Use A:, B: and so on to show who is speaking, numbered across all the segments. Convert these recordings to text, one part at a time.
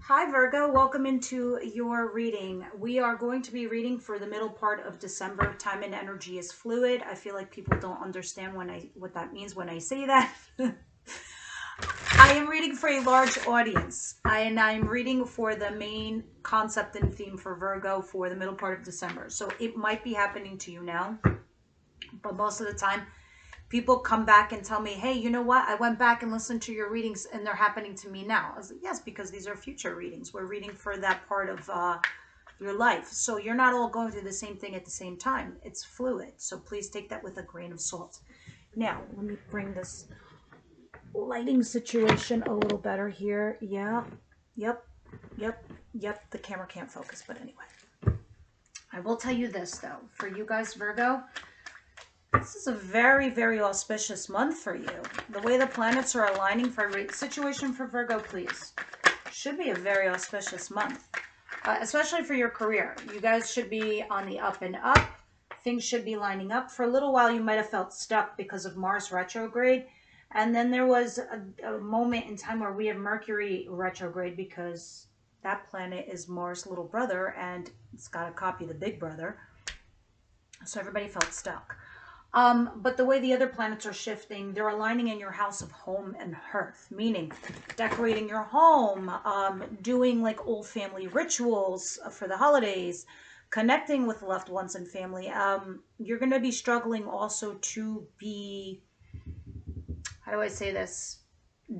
A: Hi Virgo, welcome into your reading. We are going to be reading for the middle part of December. Time and energy is fluid. I feel like people don't understand what that means when I say that. I am reading for a large audience, and I'm reading for the main concept and theme for Virgo for the middle part of December. So it might be happening to you now, but most of the time people come back and tell me, hey, you know what? I went back and listened to your readings and they're happening to me now. I was like, yes, because these are future readings. We're reading for that part of your life. So you're not all going through the same thing at the same time. It's fluid. So please take that with a grain of salt. Now, let me bring this lighting situation a little better here. Yeah. Yep. The camera can't focus, but anyway. I will tell you this, though. For you guys, Virgo, this is a very, very auspicious month for you. The way the planets are aligning for every situation for Virgo, please. Should be a very auspicious month, especially for your career. You guys should be on the up and up. Things should be lining up. For a little while, you might have felt stuck because of Mars retrograde. And then there was a moment in time where we have Mercury retrograde because that planet is Mars' little brother and it's got to copy the big brother. So everybody felt stuck. But the way the other planets are shifting, they're aligning in your house of home and hearth, meaning decorating your home, doing like old family rituals for the holidays, connecting with loved ones and family. You're going to be struggling also to be, how do I say this?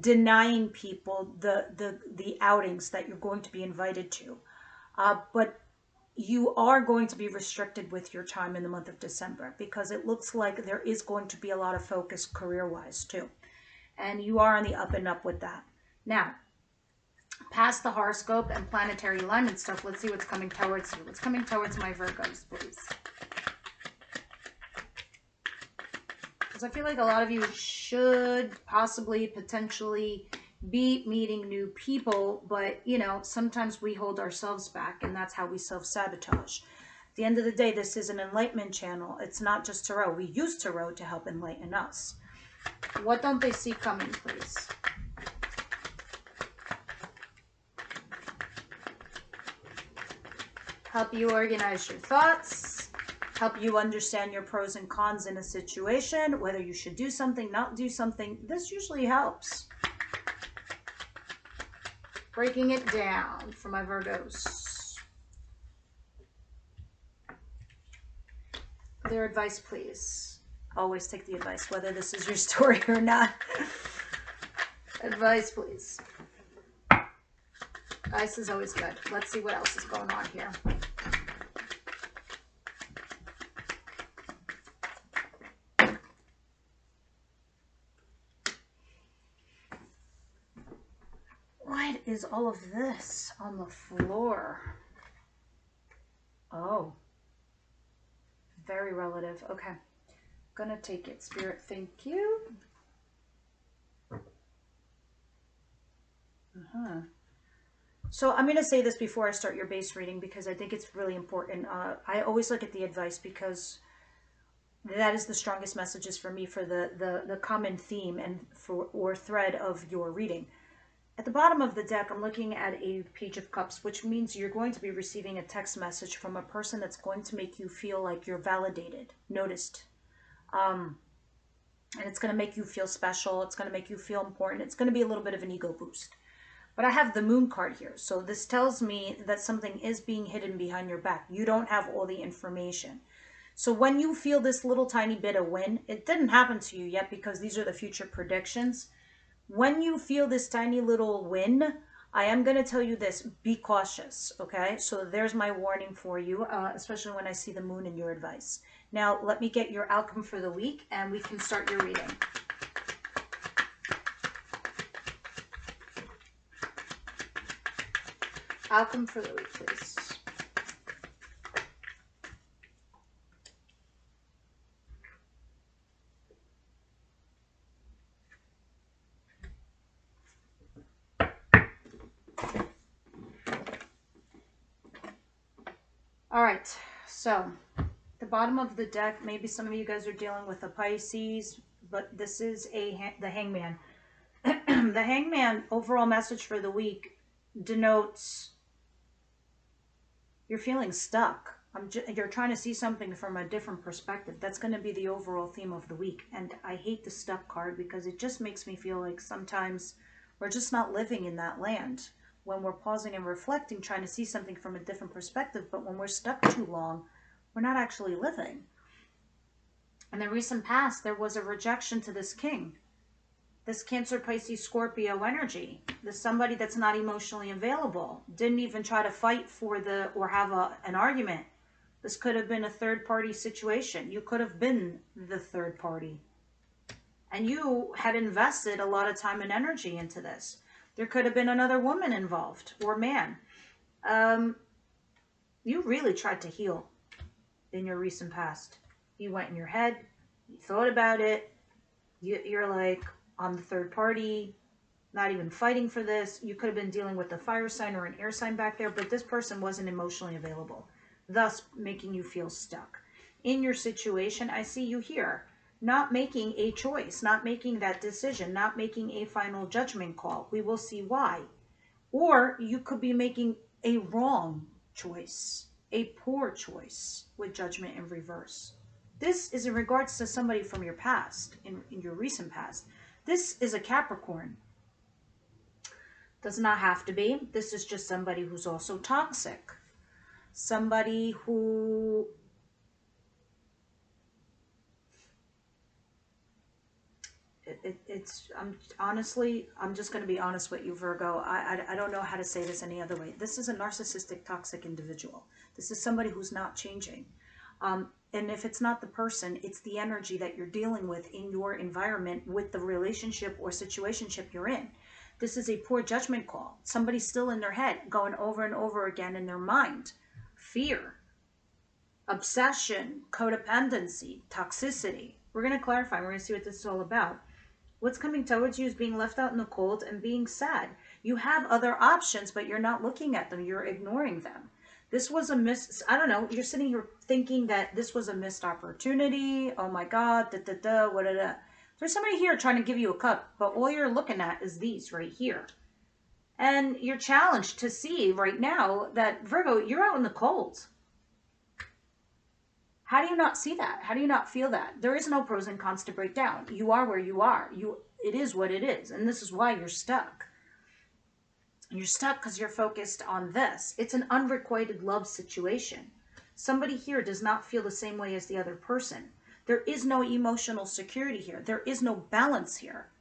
A: Denying people the outings that you're going to be invited to. But you are going to be restricted with your time in the month of December because it looks like there is going to be a lot of focus career-wise too. And you are on the up and up with that. Now, past the horoscope and planetary alignment stuff, let's see what's coming towards you. What's coming towards my Virgos, please? Because I feel like a lot of you should possibly, potentially be meeting new people, but you know, sometimes we hold ourselves back and that's how we self-sabotage. At the end of the day, this is an enlightenment channel. It's not just tarot. We use tarot to help enlighten us. What don't they see coming, please? Help you organize your thoughts, help you understand your pros and cons in a situation, whether you should do something, not do something. This usually helps. Breaking it down for my Virgos. Their advice, please. Always take the advice, whether this is your story or not. Advice, please. Advice is always good. Let's see what else is going on here. What is all of this on the floor? Oh. Very relative. Okay. Gonna take it. Spirit, thank you. So I'm going to say this before I start your base reading because I think it's really important. I always look at the advice because that is the strongest messages for me for the common theme and or thread of your reading. At the bottom of the deck, I'm looking at a Page of Cups, which means you're going to be receiving a text message from a person that's going to make you feel like you're validated, noticed. And it's going to make you feel special. It's going to make you feel important. It's going to be a little bit of an ego boost. But I have the Moon card here. So this tells me that something is being hidden behind your back. You don't have all the information. So when you feel this little tiny bit of win, it didn't happen to you yet because these are the future predictions. When you feel this tiny little win, I am going to tell you this, be cautious, okay? So there's my warning for you, especially when I see the Moon in your advice. Now, let me get your outcome for the week and we can start your reading. Outcome for the week, please. All right, so the bottom of the deck, maybe some of you guys are dealing with a Pisces, but this is the Hangman. The Hangman overall message for the week denotes you're feeling stuck. You're trying to see something from a different perspective. That's going to be the overall theme of the week. And I hate the stuck card because it just makes me feel like sometimes we're just not living in that land. When we're pausing and reflecting, trying to see something from a different perspective, but when we're stuck too long, we're not actually living. In the recent past, there was a rejection to this king. This Cancer, Pisces, Scorpio energy. This somebody that's not emotionally available. Didn't even try to fight for or have an argument. This could have been a third party situation. You could have been the third party. And you had invested a lot of time and energy into this. There could have been another woman involved or man. You really tried to heal in your recent past. You went in your head. You thought about it. You're like, I'm the third party, not even fighting for this. You could have been dealing with a fire sign or an air sign back there, but this person wasn't emotionally available, thus making you feel stuck. In your situation, I see you here, not making a choice, not making that decision, not making a final judgment call. We will see why. Or you could be making a wrong choice, a poor choice with judgment in reverse. This is in regards to somebody from your past, in your recent past. This is a Capricorn. Does not have to be. This is just somebody who's also toxic. Somebody who I'm just going to be honest with you, Virgo. I don't know how to say this any other way. This is a narcissistic, toxic individual. This is somebody who's not changing. And if it's not the person, it's the energy that you're dealing with in your environment with the relationship or situationship you're in. This is a poor judgment call. Somebody's still in their head, going over and over again in their mind. Fear, obsession, codependency, toxicity. We're going to clarify. We're going to see what this is all about. What's coming towards you is being left out in the cold and being sad. You have other options, but you're not looking at them. You're ignoring them. This was I don't know, you're sitting here thinking that this was a missed opportunity. Oh my God, what. There's somebody here trying to give you a cup, but all you're looking at is these right here. And you're challenged to see right now that, Virgo, you're out in the cold. How do you not see that? How do you not feel that? There is no pros and cons to break down. You are where you are. It is what it is. And this is why you're stuck. You're stuck because you're focused on this. It's an unrequited love situation. Somebody here does not feel the same way as the other person. There is no emotional security here. There is no balance here.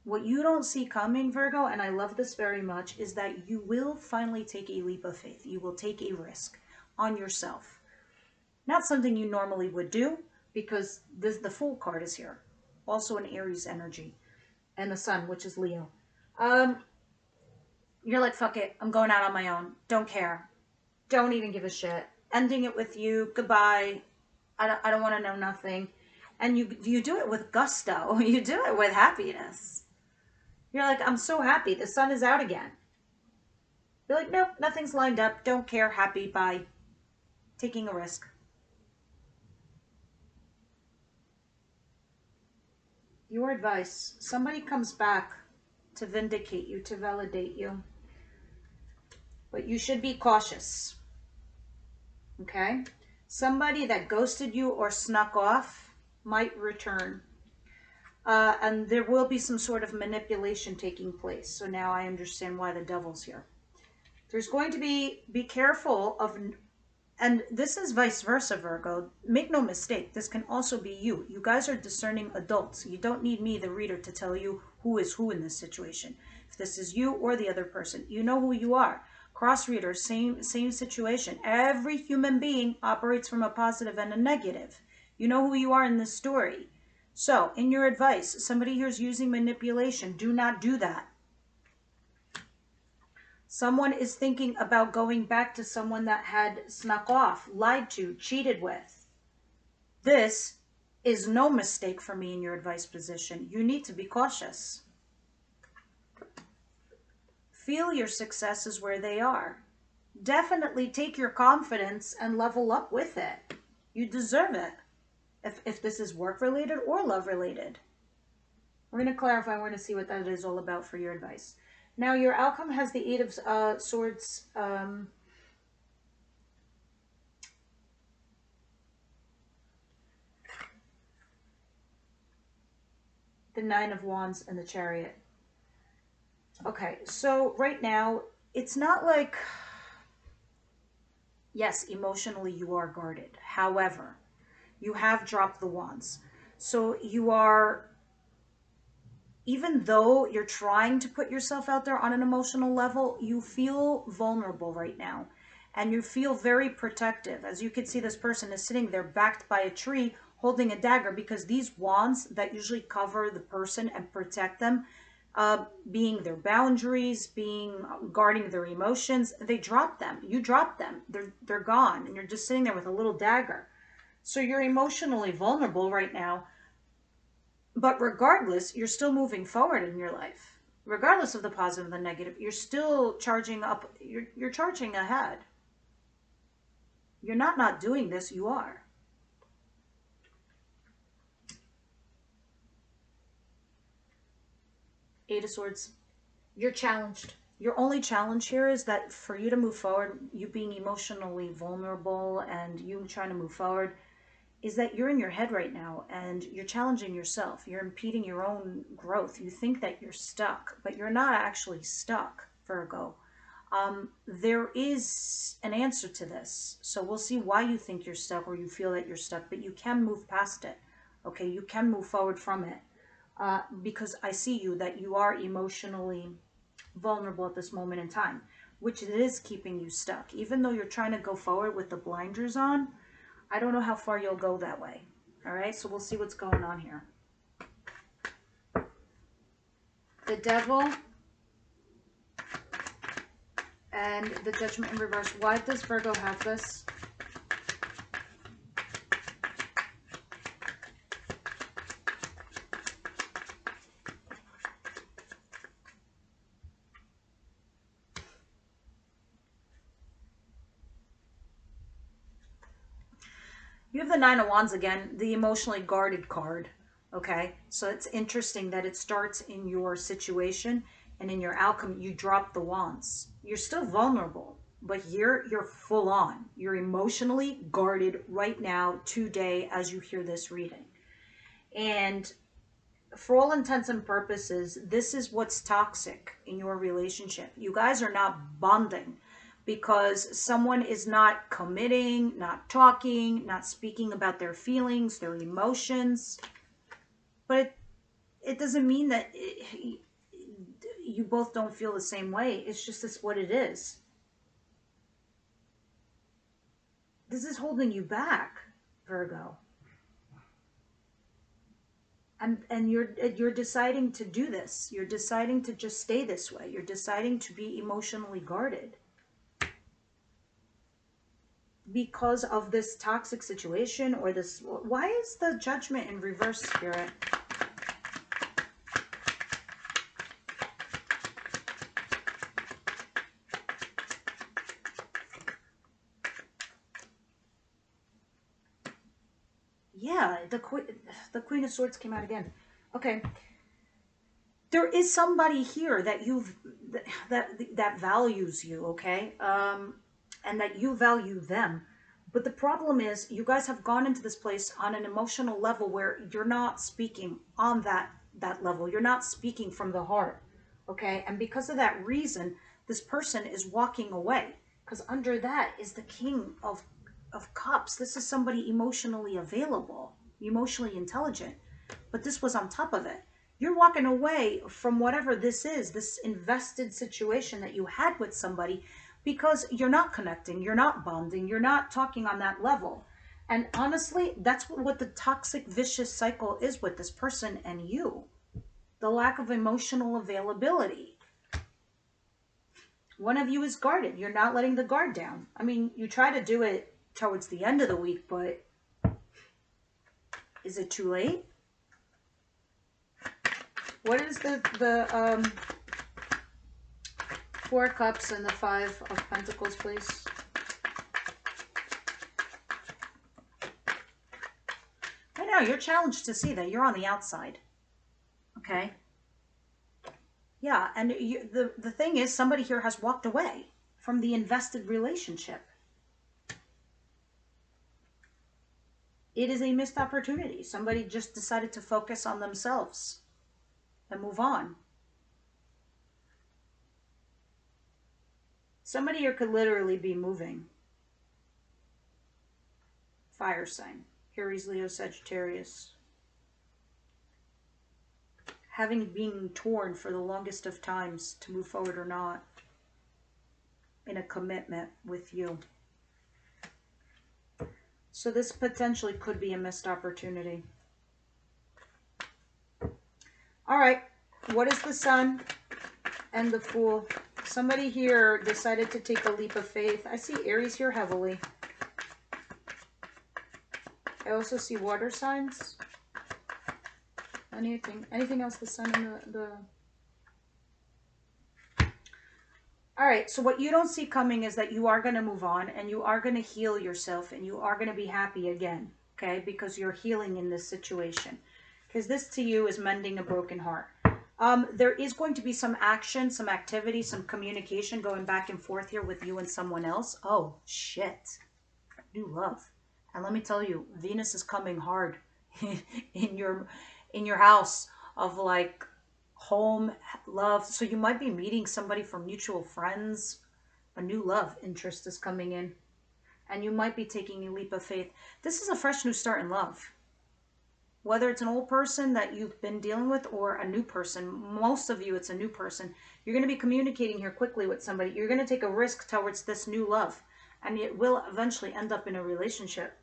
A: What you don't see coming, Virgo, and I love this very much, is that you will finally take a leap of faith. You will take a risk on yourself. Not something you normally would do, because the Fool card is here. Also an Aries energy. And the Sun, which is Leo. You're like, fuck it, I'm going out on my own. Don't care. Don't even give a shit. Ending it with you. Goodbye. I don't want to know nothing. And you do it with gusto. You do it with happiness. You're like, I'm so happy. The sun is out again. You're like, nope, nothing's lined up. Don't care. Happy. Bye. Taking a risk. Your advice. Somebody comes back to vindicate you, to validate you. But you should be cautious. Okay? Somebody that ghosted you or snuck off might return. And there will be some sort of manipulation taking place. So now I understand why the devil's here. There's going to be careful of, and this is vice versa, Virgo. Make no mistake, this can also be you. You guys are discerning adults. You don't need me, the reader, to tell you who is who in this situation. If this is you or the other person, you know who you are. Cross reader, same situation. Every human being operates from a positive and a negative. You know who you are in this story. So, in your advice, somebody here is using manipulation. Do not do that. Someone is thinking about going back to someone that had snuck off, lied to, cheated with. This is no mistake for me in your advice position. You need to be cautious. Feel your successes where they are. Definitely take your confidence and level up with it. You deserve it. If this is work-related or love-related. We're going to clarify. We're going to see what that is all about for your advice. Now your outcome has the Eight of Swords, the Nine of Wands, and the Chariot. Okay, so right now, it's not like, yes, emotionally you are guarded. However, you have dropped the wands. So you are, even though you're trying to put yourself out there on an emotional level, you feel vulnerable right now. And you feel very protective. As you can see, this person is sitting there backed by a tree holding a dagger, because these wands that usually cover the person and protect them, being their boundaries, being guarding their emotions, they drop them. You drop them. They're gone, and you're just sitting there with a little dagger. So you're emotionally vulnerable right now. But regardless, you're still moving forward in your life. Regardless of the positive and the negative, you're still charging up. You're charging ahead. You're not doing this. You are. Eight of Swords. You're challenged. Your only challenge here is that for you to move forward, you being emotionally vulnerable and you trying to move forward, is that you're in your head right now and you're challenging yourself. You're impeding your own growth. You think that you're stuck, but you're not actually stuck, Virgo. There is an answer to this. So we'll see why you think you're stuck or you feel that you're stuck, but you can move past it. Okay, you can move forward from it. Because I see you that you are emotionally vulnerable at this moment in time, which it is keeping you stuck. Even though you're trying to go forward with the blinders on, I don't know how far you'll go that way. All right, so we'll see what's going on here. The Devil and the Judgment in reverse. Why does Virgo have this? You have the Nine of Wands again, the emotionally guarded card. Okay, so it's interesting that it starts in your situation, and in your outcome, you drop the wands. You're still vulnerable, but here you're full on. You're emotionally guarded right now, today, as you hear this reading. And for all intents and purposes, this is what's toxic in your relationship. You guys are not bonding because someone is not committing, not talking, not speaking about their feelings, their emotions. But it doesn't mean that you both don't feel the same way. It's just that's what it is. This is holding you back, Virgo. And you're deciding to do this. You're deciding to just stay this way. You're deciding to be emotionally guarded because of this toxic situation or this. Why is the Judgment in reverse, Spirit? Yeah, the Queen of Swords came out again. Okay. There is somebody here that that values you, okay? And that you value them. But the problem is you guys have gone into this place on an emotional level where you're not speaking on that level. You're not speaking from the heart. Okay? And because of that reason, this person is walking away. Because under that is the King of Cups. This is somebody emotionally available, emotionally intelligent. But this was on top of it. You're walking away from whatever this is, this invested situation that you had with somebody, because you're not connecting, you're not bonding, you're not talking on that level. And honestly, that's what the toxic, vicious cycle is with this person and you. The lack of emotional availability. One of you is guarded. You're not letting the guard down. I mean, you try to do it towards the end of the week, but is it too late? What is the Four of Cups and the Five of Pentacles, please? Right now, you're challenged to see that you're on the outside. Okay? Yeah, and the thing is, somebody here has walked away from the invested relationship. It is a missed opportunity. Somebody just decided to focus on themselves and move on. Somebody here could literally be moving. Fire sign. Aries, Leo, Sagittarius. Having been torn for the longest of times to move forward or not in a commitment with you. So this potentially could be a missed opportunity. All right. What is the Sun and the Fool? Somebody here decided to take a leap of faith. I see Aries here heavily. I also see water signs. Anything else? The Sun and the... All right, so what you don't see coming is that you are going to move on and you are going to heal yourself and you are going to be happy again, okay? Because you're healing in this situation. Because this to you is mending a broken heart. There is going to be some action, some activity, some communication going back and forth here with you and someone else. Oh, shit. New love. And let me tell you, Venus is coming hard in your house of like home, love. So you might be meeting somebody from mutual friends. A new love interest is coming in. And you might be taking a leap of faith. This is a fresh new start in love. Whether it's an old person that you've been dealing with or a new person, most of you, it's a new person. You're going to be communicating here quickly with somebody. You're going to take a risk towards this new love. And it will eventually end up in a relationship.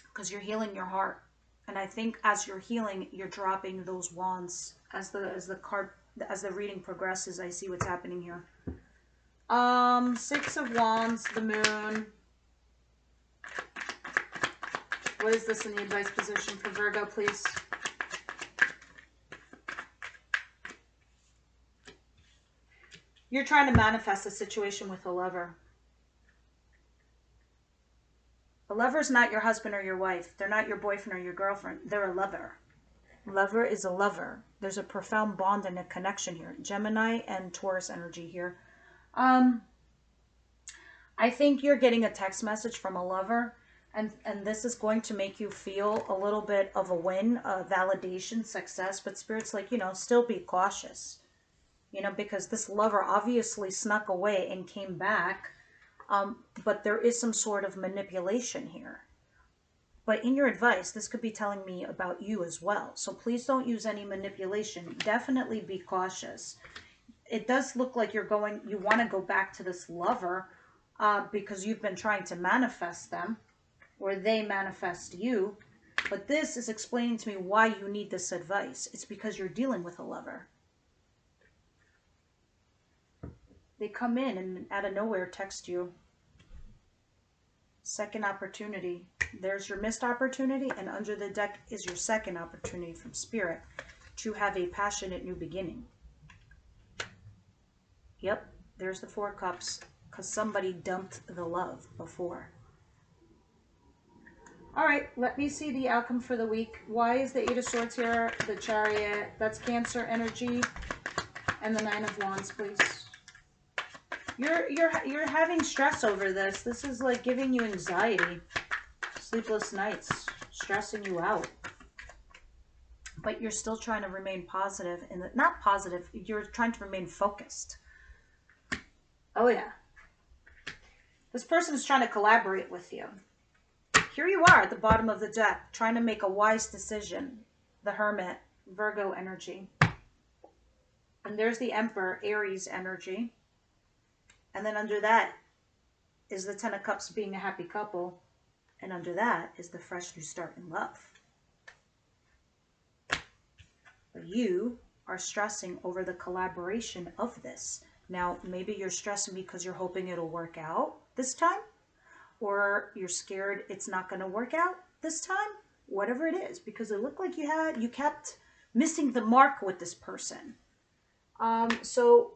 A: Because you're healing your heart. And I think as you're healing, you're dropping those wands. As the reading progresses, I see what's happening here. 6 of Wands, the Moon. What is this in the advice position for Virgo, please? You're trying to manifest a situation with a lover. A lover is not your husband or your wife. They're not your boyfriend or your girlfriend. They're a lover. Lover is a lover. There's a profound bond and a connection here. Gemini and Taurus energy here. I think you're getting a text message from a lover. And this is going to make you feel a little bit of a win, a validation, success. But Spirit's like, still be cautious. Because this lover obviously snuck away and came back. But there is some sort of manipulation here. But in your advice, this could be telling me about you as well. So please don't use any manipulation. Definitely be cautious. It does look like you want to go back to this lover because you've been trying to manifest them or they manifest you. But this is explaining to me why you need this advice. It's because you're dealing with a lover. They come in and out of nowhere text you. Second opportunity. There's your missed opportunity, and under the deck is your second opportunity from Spirit to have a passionate new beginning. Yep, there's the 4 cups, because somebody dumped the love before. All right, let me see the outcome for the week. Why is the 8 of Swords here? The Chariot, that's Cancer energy, and the 9 of Wands, please. You're having stress over this. This is like giving you anxiety, sleepless nights, stressing you out. But you're still trying to remain positive, and not positive. You're trying to remain focused. Oh yeah. This person is trying to collaborate with you. Here you are at the bottom of the deck, trying to make a wise decision. The Hermit, Virgo energy, and there's the Emperor, Aries energy. And then under that is the 10 of Cups being a happy couple. And under that is the fresh new start in love. But you are stressing over the collaboration of this. Now, maybe you're stressing because you're hoping it'll work out this time. Or you're scared it's not going to work out this time. Whatever it is. Because it looked like you kept missing the mark with this person. So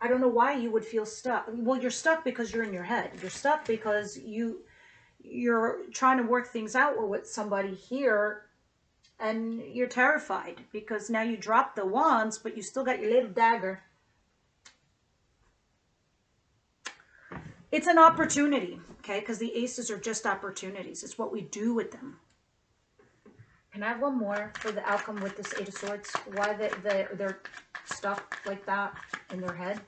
A: I don't know why you would feel stuck. Well, you're stuck because you're in your head. You're stuck because you're trying to work things out with somebody here, And you're terrified because now you dropped the wands, but you still got your little dagger. It's an opportunity, okay? Because the aces are just opportunities. It's what we do with them. Can I have one more for the outcome with this Eight of Swords? Why they're stuck like that in their head?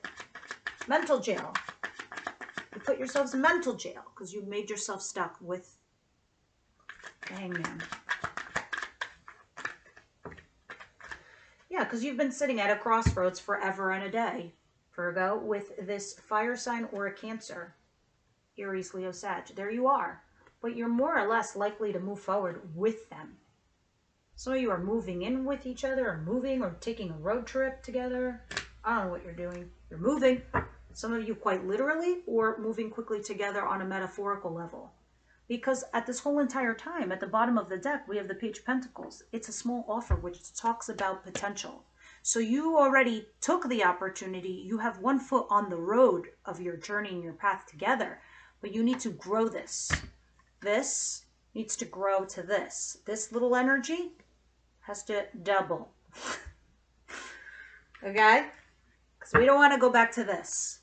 A: Mental jail. You put yourselves in mental jail because you made yourself stuck with the Hangman. Yeah, because you've been sitting at a crossroads forever and a day, Virgo, with this fire sign or a Cancer. Aries, Leo, Sag. There you are. But you're more or less likely to move forward with them. Some of you are moving in with each other, or moving, or taking a road trip together. I don't know what you're doing. You're moving. Some of you quite literally, or moving quickly together on a metaphorical level. Because at this whole entire time, at the bottom of the deck, we have the Page of Pentacles. It's a small offer, which talks about potential. So you already took the opportunity. You have one foot on the road of your journey and your path together. But you need to grow this. This needs to grow to this. This little energy has to double. Okay? Because we don't want to go back to this.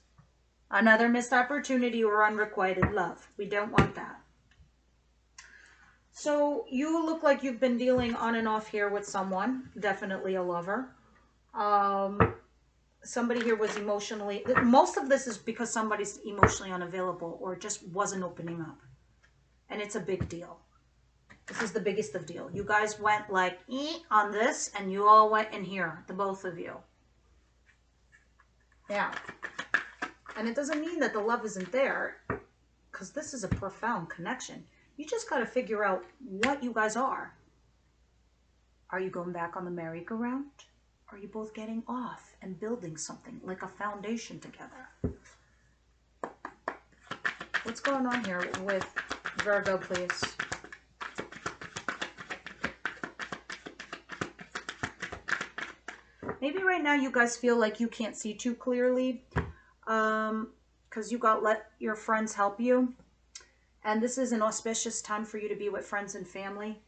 A: Another missed opportunity or unrequited love. We don't want that. So you look like you've been dealing on and off here with someone. Definitely a lover. Somebody here was emotionally... Most of this is because somebody's emotionally unavailable or just wasn't opening up. And it's a big deal. This is the biggest of deal. You guys went like on this and you all went in here. The both of you. Yeah. And it doesn't mean that the love isn't there. Because this is a profound connection. You just got to figure out what you guys are. Are you going back on the merry-go-round? Are you both getting off and building something like a foundation together? What's going on here with Virgo, please? Maybe right now you guys feel like you can't see too clearly because you got let your friends help you. And this is an auspicious time for you to be with friends and family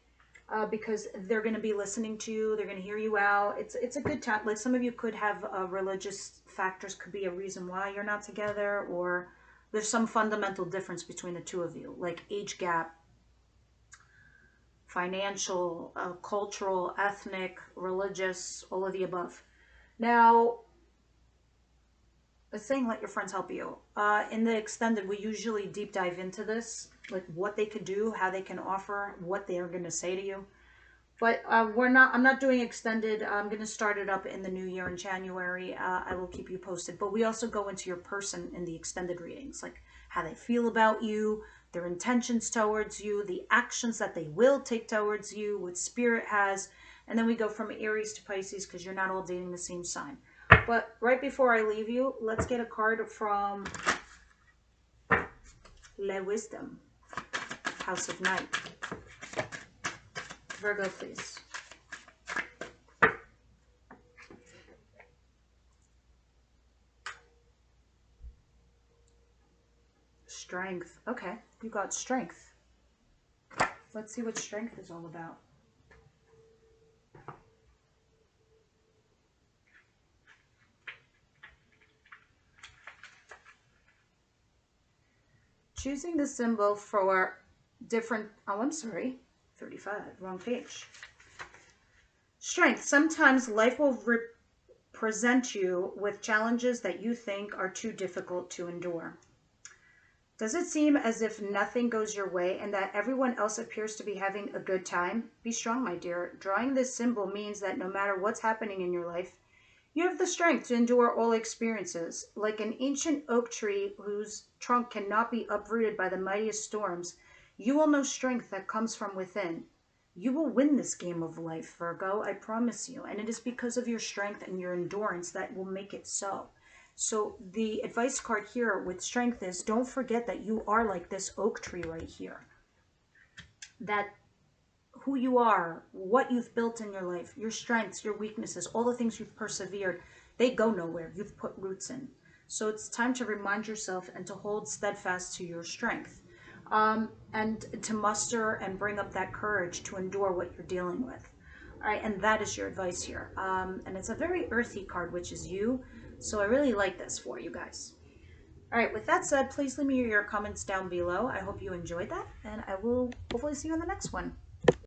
A: because they're going to be listening to you. They're going to hear you out. It's a good time. Like some of you could have religious factors could be a reason why you're not together, or there's some fundamental difference between the two of you, like age gap, financial, cultural, ethnic, religious, all of the above. Now, it's saying let your friends help you. In the extended, we usually deep dive into this, like what they could do, how they can offer, what they are going to say to you. But I'm not doing extended. I'm going to start it up in the new year in January. I will keep you posted. But we also go into your person in the extended readings, like how they feel about you, their intentions towards you, the actions that they will take towards you, what spirit has. And then we go from Aries to Pisces because you're not all dating the same sign. But right before I leave you, let's get a card from Le Wisdom, House of Night. Virgo, please. Strength. Okay, you got strength. Let's see what strength is all about. Choosing the symbol for different... Oh, I'm sorry. 35. Wrong page. Strength. Sometimes life will present you with challenges that you think are too difficult to endure. Does it seem as if nothing goes your way and that everyone else appears to be having a good time? Be strong, my dear. Drawing this symbol means that no matter what's happening in your life, you have the strength to endure all experiences. Like an ancient oak tree whose trunk cannot be uprooted by the mightiest storms, you will know strength that comes from within. You will win this game of life, Virgo, I promise you. And it is because of your strength and your endurance that will make it so. So the advice card here with strength is, don't forget that you are like this oak tree right here. That who you are, what you've built in your life, your strengths, your weaknesses, all the things you've persevered, they go nowhere. You've put roots in. So it's time to remind yourself and to hold steadfast to your strength. And to muster and bring up that courage to endure what you're dealing with. All right, and that is your advice here. And it's a very earthy card, which is you. So I really like this for you guys. All right, with that said, please leave me your comments down below. I hope you enjoyed that, and I will hopefully see you on the next one.